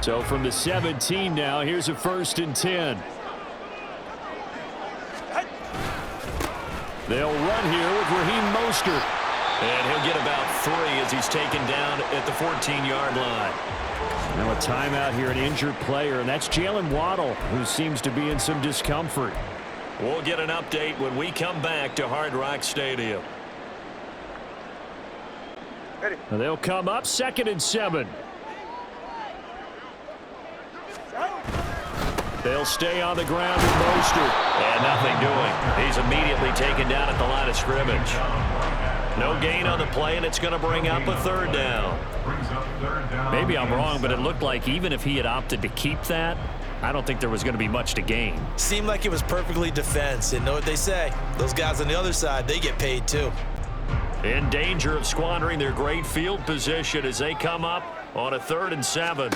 So from the 17 now, here's a 1st and 10. They'll run here with Raheem Mostert. And he'll get about 3 as he's taken down at the 14-yard line. Now a timeout here, an injured player, and that's Jalen Waddle, who seems to be in some discomfort. We'll get an update when we come back to Hard Rock Stadium. Now they'll come up 2nd and 7. They'll stay on the ground with Mostert. And nothing doing. He's immediately taken down at the line of scrimmage. No gain on the play, and it's going to bring up a 3rd down. Maybe I'm wrong, but it looked like even if he had opted to keep that, I don't think there was going to be much to gain. Seemed like it was perfectly defense. And know what they say? Those guys on the other side, they get paid too. In danger of squandering their great field position as they come up on a 3rd and 7.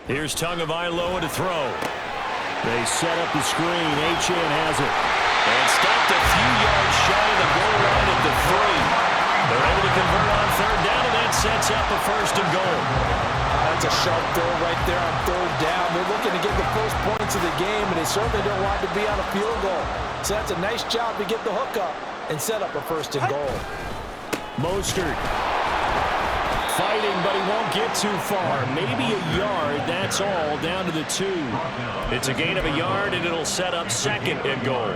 Here's Tagovailoa to throw. They set up the screen. Achane has it. And stopped a few yards shy of the goal line at the 3. They're able to convert on 3rd down, and that sets up a 1st and goal. That's a sharp throw right there on 3rd down. They're looking to get the first points of the game, and they certainly don't want to be on a field goal. So that's a nice job to get the hook up and set up a 1st and goal. Mostert fighting, but he won't get too far. Maybe a yard, that's all, down to the 2. It's a gain of a yard, and it'll set up 2nd and goal.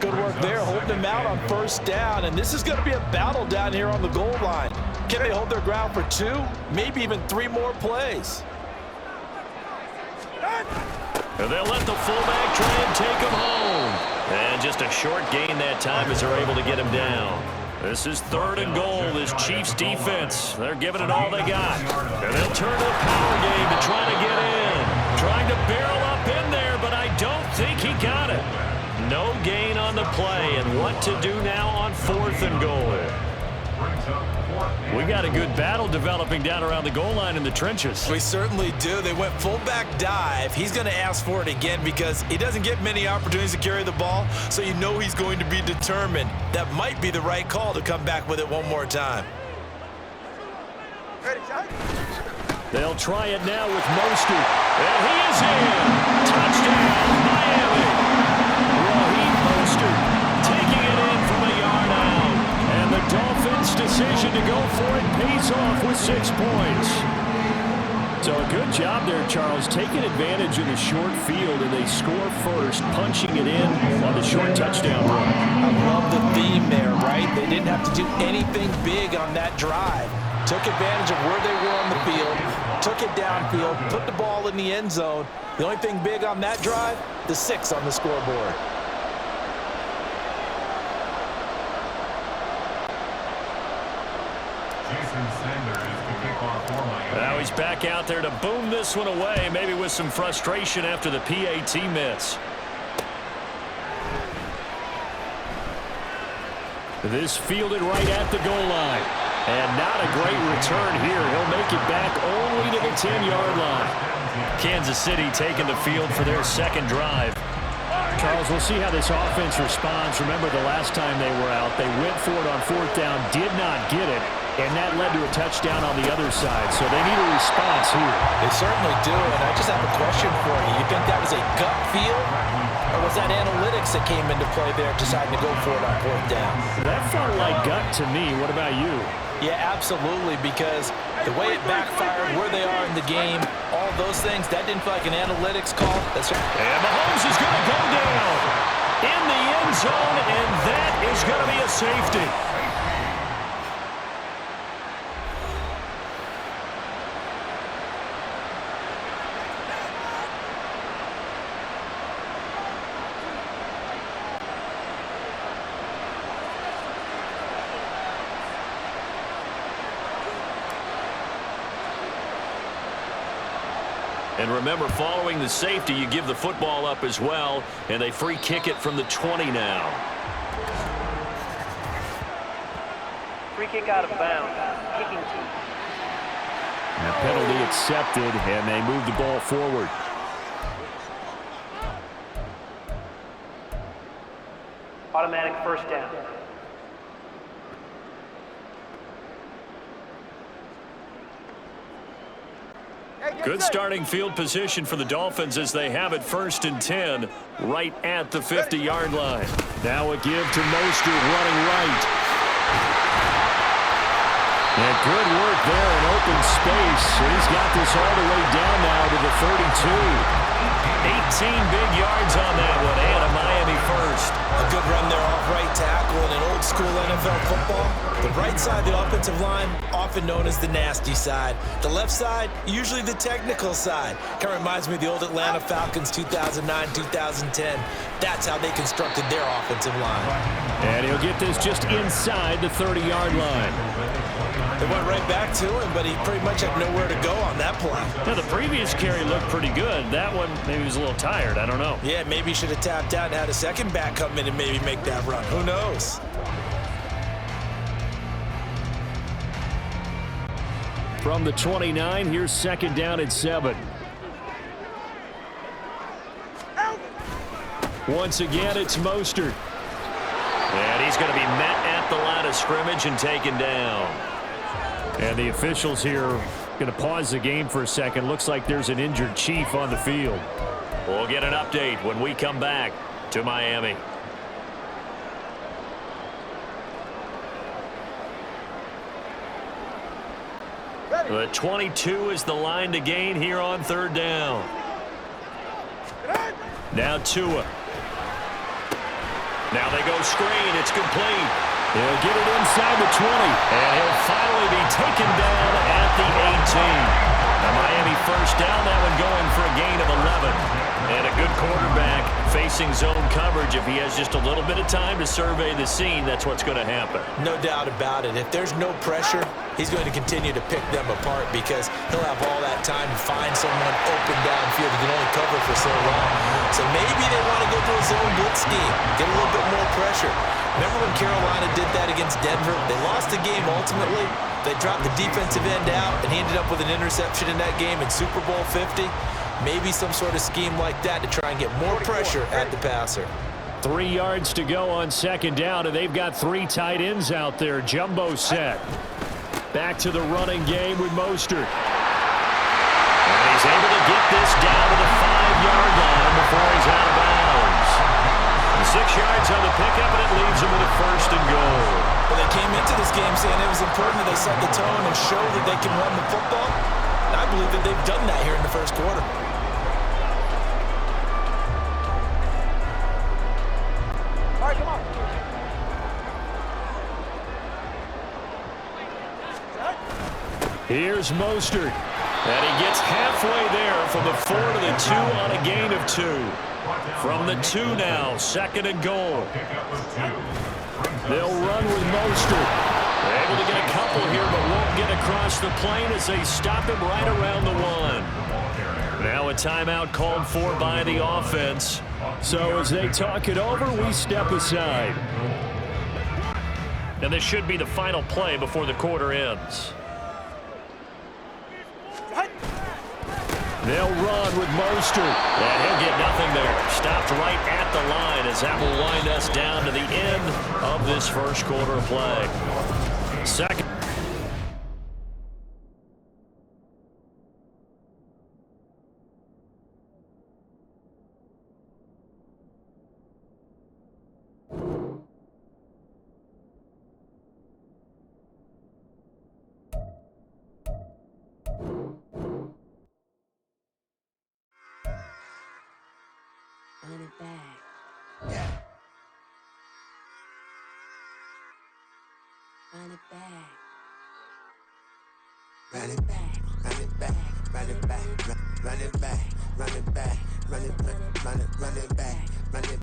Good work there, holding them out on 1st down, and this is going to be a battle down here on the goal line. Can they hold their ground for 2, maybe even 3 more plays? And they'll let the fullback try and take him home. And just a short gain that time as they're able to get him down. This is 3rd and goal, this Chiefs defense. They're giving it all they got. And they'll turn to the power game to try to get in. Trying to barrel up in there, but I don't think he got it. No gain on the play, and what to do now on 4th and goal. We got a good battle developing down around the goal line in the trenches. We certainly do. They went fullback dive. He's going to ask for it again because he doesn't get many opportunities to carry the ball, so you know he's going to be determined. That might be the right call to come back with it one more time. They'll try it now with Mostert. And he is in. Touchdown, Miami. Raheem Mostert taking it in from a yard out. And the Dolphins' decision to go for it pays off with 6 points. So a good job there, Charles, taking advantage of the short field, and they score first, punching it in on the short touchdown run. I love the theme there, right? They didn't have to do anything big on that drive. Took advantage of where they were on the field, took it downfield, put the ball in the end zone. The only thing big on that drive, the 6 on the scoreboard. Now he's back out there to boom this one away, maybe with some frustration after the PAT miss. This fielded right at the goal line. And not a great return here. He'll make it back only to the 10-yard line. Kansas City taking the field for their 2nd drive. Charles, we'll see how this offense responds. Remember the last time they were out, they went for it on 4th down, did not get it, and that led to a touchdown on the other side. So they need a response here. They certainly do, and I just have a question for you. You think that was a gut feel, or was that analytics that came into play there deciding to go for it on 4th down? That felt like gut to me. What about you? Yeah, absolutely, because the way it backfired, where they are in the game, all those things, that didn't feel like an analytics call. And Mahomes is going to go down in the end zone, and that is going to be a safety. And remember, following the safety, you give the football up as well, and they free kick it from the 20 now. Free kick out of bounds. Kicking team. And penalty accepted, and they move the ball forward. Automatic 1st down. Good starting field position for the Dolphins as they have it 1st and 10 right at the 50-yard line. Now a give to Mostert running right. And good work there in open space. And he's got this all the way down now to the 32. 18 big yards on that one, and a Miami first. A good run there off right tackle in an old-school NFL football. The right side of the offensive line, often known as the nasty side. The left side, usually the technical side. Kind of reminds me of the old Atlanta Falcons 2009-2010. That's how they constructed their offensive line. And he'll get this just inside the 30-yard line. They went right back to him, but he pretty much had nowhere to go on that play. Now, the previous carry looked pretty good. That one, maybe he was a little tired. I don't know. Yeah, maybe he should have tapped out and had a second back come in and maybe make that run. Who knows? From the 29, here's 2nd down and 7. Once again, it's Mostert. And he's going to be met at the line of scrimmage and taken down. And the officials here going to pause the game for a second. Looks like there's an injured Chief on the field. We'll get an update when we come back to Miami. The 22 is the line to gain here on 3rd down. Now Tua. Now they go screen. It's complete. He'll get it inside the 20. And he'll finally be taken down at the 18. A Miami first down. That one going for a gain of 11. And a good quarterback facing zone coverage. If he has just a little bit of time to survey the scene, that's what's going to happen. No doubt about it. If there's no pressure, he's going to continue to pick them apart because he'll have all that time to find someone open downfield. He can only cover for so long. So maybe they want to go to a zone blitz scheme, get a little bit more pressure. Remember when Carolina did that against Denver? They lost the game ultimately. They dropped the defensive end out, and he ended up with an interception in that game in Super Bowl 50. Maybe some sort of scheme like that to try and get more pressure at the passer. 3 yards to go on 2nd down, and they've got 3 tight ends out there. Jumbo set. Back to the running game with Mostert. And he's able to get this down to the 5-yard line before he's out of bounds. 6 yards on the pickup, and it leaves him with a 1st and goal. Well, they came into this game saying it was important that they set the tone and show that they can run the football. And I believe that they've done that here in the 1st quarter. All right, come on. Here's Mostert. And he gets halfway there from the 4 to the 2 on a gain of 2. From the 2 now, 2nd and goal. They'll run with Mostert. They're able to get a couple here, but won't get across the plane as they stop him right around the 1. Now a timeout called for by the offense. So as they talk it over, we step aside. And this should be the final play before the quarter ends. They'll run with Mostert. And he'll get nothing there. Stopped right at the line as that will wind us down to the end of this 1st quarter of play. 2nd. Run it back. Run it back. Run it back. Run it back. Run it back. Run it back. Run it back. Run it back. Run it back. Run it